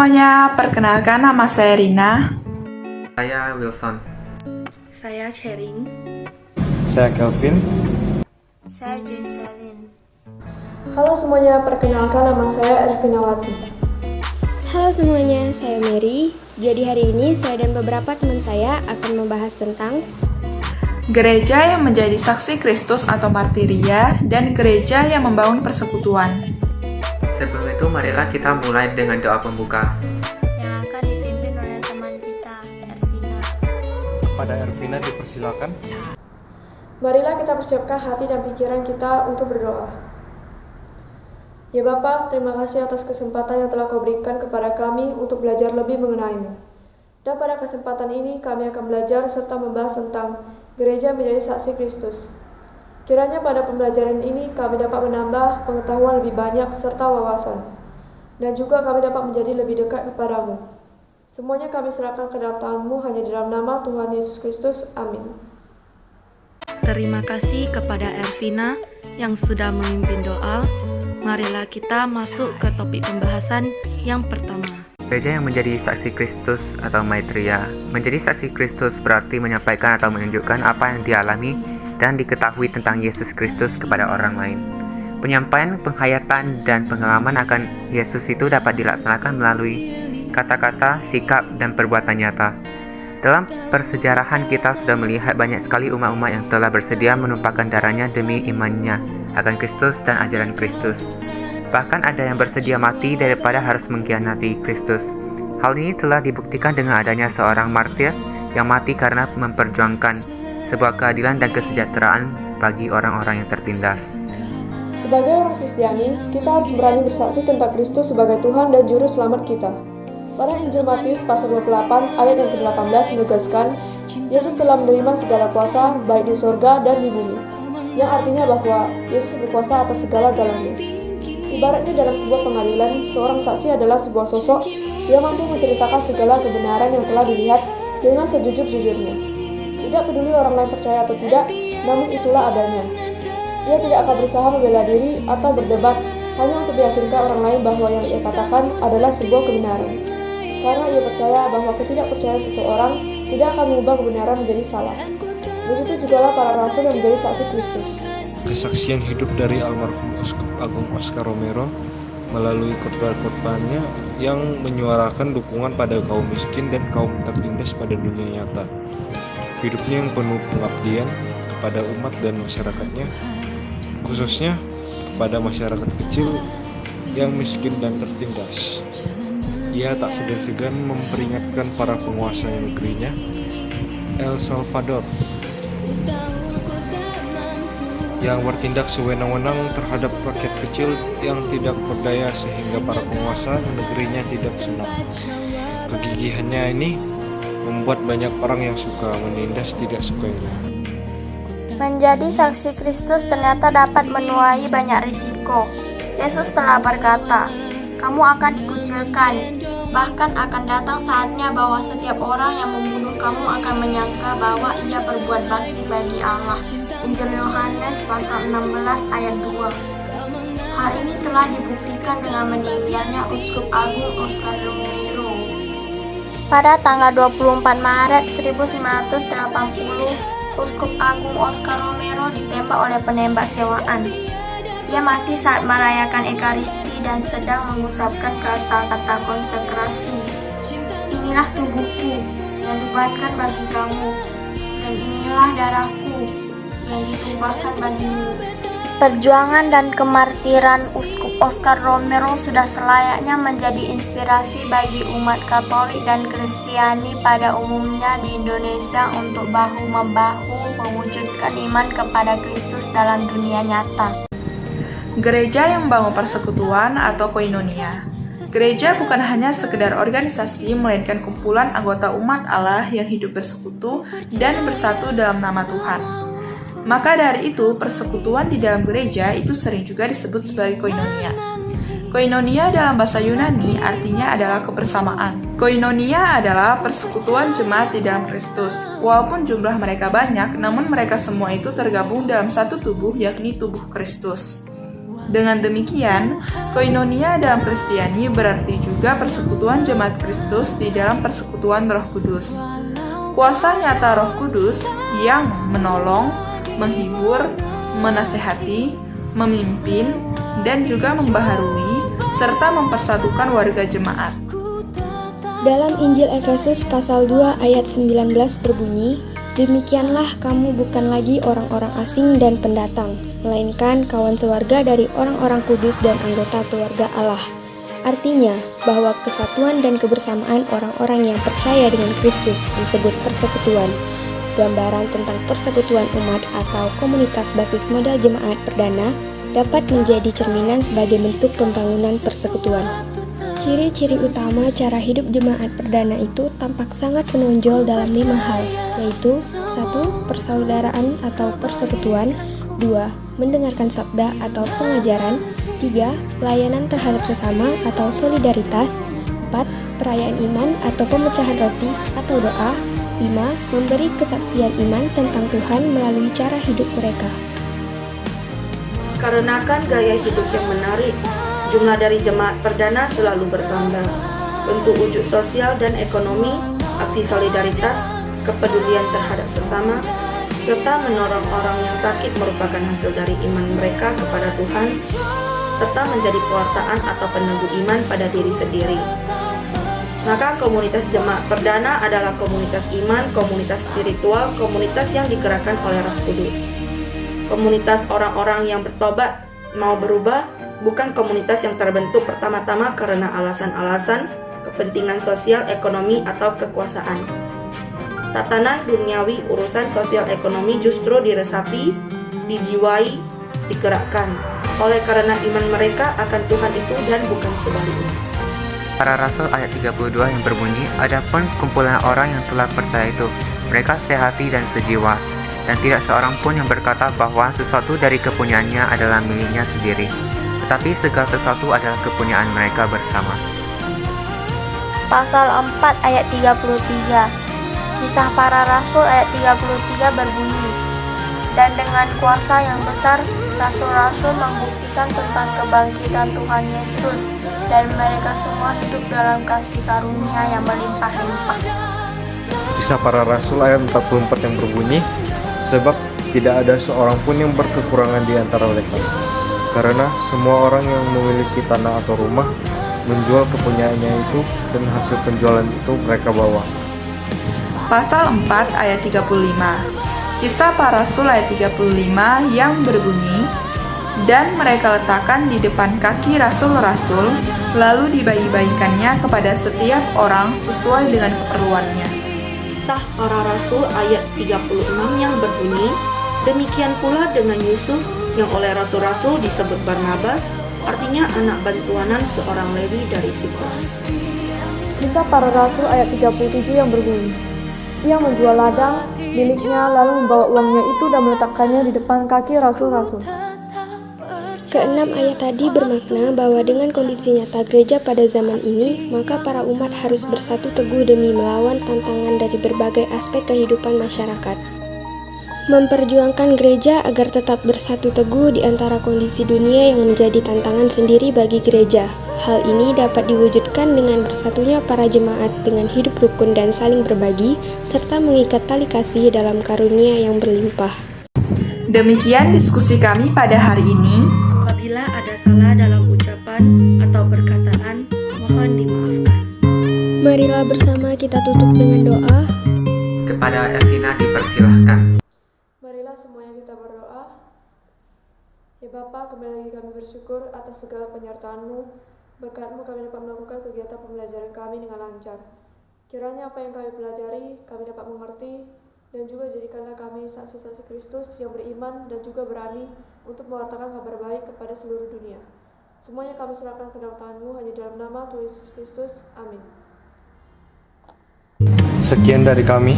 semuanya, perkenalkan nama saya Rina. Saya Wilson. Saya Chering. Saya Kelvin. Saya Joycelyn. Halo semuanya, perkenalkan nama saya Ervinawati. Halo semuanya, saya Mary. Jadi hari ini saya dan beberapa teman saya akan membahas tentang Gereja yang menjadi saksi Kristus atau martiria dan gereja yang membangun persekutuan. Sebelum itu, marilah kita mulai dengan doa pembuka. Yang akan dipimpin oleh teman kita, Ervina. Kepada Ervina dipersilakan. Marilah kita persiapkan hati dan pikiran kita untuk berdoa. Ya Bapa, terima kasih atas kesempatan yang telah Kau berikan kepada kami untuk belajar lebih mengenai-Mu. Dan pada kesempatan ini kami akan belajar serta membahas tentang gereja menjadi saksi Kristus. Kiranya pada pembelajaran ini kami dapat menambah pengetahuan lebih banyak serta wawasan. Dan juga kami dapat menjadi lebih dekat kepadamu. Semuanya kami serahkan ke dalam tangan-Mu hanya di dalam nama Tuhan Yesus Kristus. Amin. Terima kasih kepada Ervina yang sudah memimpin doa. Marilah kita masuk ke topik pembahasan yang pertama. Gereja yang menjadi saksi Kristus atau maitria. Menjadi saksi Kristus berarti menyampaikan atau menunjukkan apa yang dialami dan diketahui tentang Yesus Kristus kepada orang lain. Penyampaian, penghayatan, dan pengalaman akan Yesus itu dapat dilaksanakan melalui kata-kata, sikap, dan perbuatan nyata. Dalam persejarahan kita sudah melihat banyak sekali umat-umat yang telah bersedia menumpahkan darahnya demi imannya akan Kristus dan ajaran Kristus. Bahkan ada yang bersedia mati daripada harus mengkhianati Kristus. Hal ini telah dibuktikan dengan adanya seorang martir yang mati karena memperjuangkan sebuah keadilan dan kesejahteraan bagi orang-orang yang tertindas. Sebagai orang Kristiani, kita harus berani bersaksi tentang Kristus sebagai Tuhan dan Juru Selamat kita. Pada Injil Matius pasal 28 ayat yang ke-18 menegaskan, Yesus telah menerima segala kuasa baik di sorga dan di bumi, yang artinya bahwa Yesus berkuasa atas segala-galanya. Ibaratnya dalam sebuah pengadilan, seorang saksi adalah sebuah sosok yang mampu menceritakan segala kebenaran yang telah dilihat dengan sejujur-jujurnya. Tidak peduli orang lain percaya atau tidak, namun itulah adanya. Ia tidak akan berusaha membela diri atau berdebat hanya untuk meyakinkan orang lain bahwa yang ia katakan adalah sebuah kebenaran. Karena ia percaya bahwa ketidakpercayaan seseorang tidak akan mengubah kebenaran menjadi salah. Begitu jugalah para rasul yang menjadi saksi Kristus. Kesaksian hidup dari almarhum Uskup Agung Oscar Romero melalui khotbah-khotbahnya yang menyuarakan dukungan pada kaum miskin dan kaum tertindas pada dunia nyata. Hidupnya yang penuh pengabdian kepada umat dan masyarakatnya, khususnya kepada masyarakat kecil yang miskin dan tertindas. Ia tak segan-segan memperingatkan para penguasa negerinya, El Salvador, yang bertindak sewenang-wenang terhadap rakyat kecil yang tidak berdaya sehingga para penguasa negerinya tidak senang. Kegigihannya ini membuat banyak orang yang suka menindas tidak sukainya. Menjadi saksi Kristus ternyata dapat menuai banyak risiko. Yesus telah berkata, "Kamu akan dikucilkan, bahkan akan datang saatnya bahwa setiap orang yang membunuh kamu akan menyangka bahwa ia berbuat bakti bagi Allah." Injil Yohanes pasal 16 ayat 2. Hal ini telah dibuktikan dengan meninggalnya Uskup Agung Oscar Romero. Pada tanggal 24 Maret 1980, Uskup Agung Oscar Romero ditembak oleh penembak sewaan. Ia mati saat merayakan Ekaristi dan sedang mengucapkan kata-kata konsekrasi. "Inilah tubuhku yang dikorbankan bagi kamu, dan inilah darahku yang ditumpahkan bagimu." Perjuangan dan kemartiran Uskup Oscar Romero sudah selayaknya menjadi inspirasi bagi umat Katolik dan Kristiani pada umumnya di Indonesia untuk bahu-membahu mewujudkan iman kepada Kristus dalam dunia nyata. Gereja yang membangun persekutuan atau koinonia. Gereja bukan hanya sekedar organisasi, melainkan kumpulan anggota umat Allah yang hidup bersekutu dan bersatu dalam nama Tuhan. Maka dari itu, persekutuan di dalam gereja itu sering juga disebut sebagai koinonia. Koinonia dalam bahasa Yunani artinya adalah kebersamaan. Koinonia adalah persekutuan jemaat di dalam Kristus. Walaupun jumlah mereka banyak, namun mereka semua itu tergabung dalam satu tubuh, yakni tubuh Kristus. Dengan demikian, koinonia dalam Kristiani berarti juga persekutuan jemaat Kristus di dalam persekutuan Roh Kudus. Kuasa nyata Roh Kudus yang menolong, menghibur, menasehati, memimpin, dan juga membaharui, serta mempersatukan warga jemaat. Dalam Injil Efesus pasal 2 ayat 19 berbunyi, "Demikianlah kamu bukan lagi orang-orang asing dan pendatang, melainkan kawan sewarga dari orang-orang kudus dan anggota keluarga Allah." Artinya, bahwa kesatuan dan kebersamaan orang-orang yang percaya dengan Kristus disebut persekutuan. Gambaran tentang persekutuan umat atau komunitas basis model jemaat perdana dapat menjadi cerminan sebagai bentuk pembangunan persekutuan. Ciri-ciri utama cara hidup jemaat perdana itu tampak sangat menonjol dalam 5 hal, yaitu 1. Persaudaraan atau persekutuan, 2. Mendengarkan sabda atau pengajaran, 3. Pelayanan terhadap sesama atau solidaritas, 4. Perayaan iman atau pemecahan roti atau doa, 5. Memberi kesaksian iman tentang Tuhan melalui cara hidup mereka. Karenakan gaya hidup yang menarik, jumlah dari jemaat perdana selalu bertambah. Bentuk wujud sosial dan ekonomi, aksi solidaritas, kepedulian terhadap sesama, serta menolong orang yang sakit merupakan hasil dari iman mereka kepada Tuhan, serta menjadi pewartaan atau peneguh iman pada diri sendiri. Maka komunitas jemaat perdana adalah komunitas iman, komunitas spiritual, komunitas yang digerakkan oleh Roh Kudus. Komunitas orang-orang yang bertobat, mau berubah, bukan komunitas yang terbentuk pertama-tama karena alasan-alasan kepentingan sosial, ekonomi, atau kekuasaan. Tatanan duniawi urusan sosial ekonomi justru diresapi, dijiwai, digerakkan oleh karena iman mereka akan Tuhan itu dan bukan sebaliknya. Para Rasul ayat 32 yang berbunyi, "Adapun kumpulan orang yang telah percaya itu, mereka sehati dan sejiwa, dan tidak seorang pun yang berkata bahwa sesuatu dari kepunyaannya adalah miliknya sendiri, tetapi segala sesuatu adalah kepunyaan mereka bersama." Pasal 4 ayat 33. Kisah para Rasul ayat 33 berbunyi, "Dan dengan kuasa yang besar, rasul-rasul membuktikan tentang kebangkitan Tuhan Yesus, dan mereka semua hidup dalam kasih karunia yang melimpah-limpah." Kisah para Rasul ayat 44 yang berbunyi, "Sebab tidak ada seorang pun yang berkekurangan di antara mereka, karena semua orang yang memiliki tanah atau rumah menjual kepunyaannya itu, dan hasil penjualan itu mereka bawa." Pasal 4 ayat 35. Kisah para Rasul ayat 35 yang berbunyi, "Dan mereka letakkan di depan kaki rasul-rasul, lalu dibagi-bagikannya kepada setiap orang sesuai dengan keperluannya." Kisah para Rasul ayat 36 yang berbunyi, "Demikian pula dengan Yusuf yang oleh rasul-rasul disebut Barnabas, artinya anak bantuanan seorang Lewi dari Siprus." Kisah para Rasul ayat 37 yang berbunyi, "Ia menjual ladang miliknya lalu membawa uangnya itu dan meletakkannya di depan kaki rasul-rasul." Keenam ayat tadi bermakna bahwa dengan kondisi nyata gereja pada zaman ini, maka para umat harus bersatu teguh demi melawan tantangan dari berbagai aspek kehidupan masyarakat. Memperjuangkan gereja agar tetap bersatu teguh di antara kondisi dunia yang menjadi tantangan sendiri bagi gereja. Hal ini dapat diwujudkan dengan bersatunya para jemaat dengan hidup rukun dan saling berbagi, serta mengikat tali kasih dalam karunia yang berlimpah. Demikian diskusi kami pada hari ini. Apabila ada salah dalam ucapan atau perkataan, mohon dimaafkan. Marilah bersama kita tutup dengan doa. Kepada Elvina dipersilahkan. Marilah semuanya kita berdoa. Ya Bapa, kembali lagi kami bersyukur atas segala penyertaan-Mu. Berkat-Mu kami dapat melakukan kegiatan pembelajaran kami dengan lancar. Kiranya apa yang kami pelajari, kami dapat mengerti, dan juga jadikanlah kami saksi-saksi Kristus yang beriman dan juga berani untuk mewartakan kabar baik kepada seluruh dunia. Semuanya kami serahkan ke dalam tangan-Mu hanya dalam nama Tuhan Yesus Kristus. Amin. Sekian dari kami.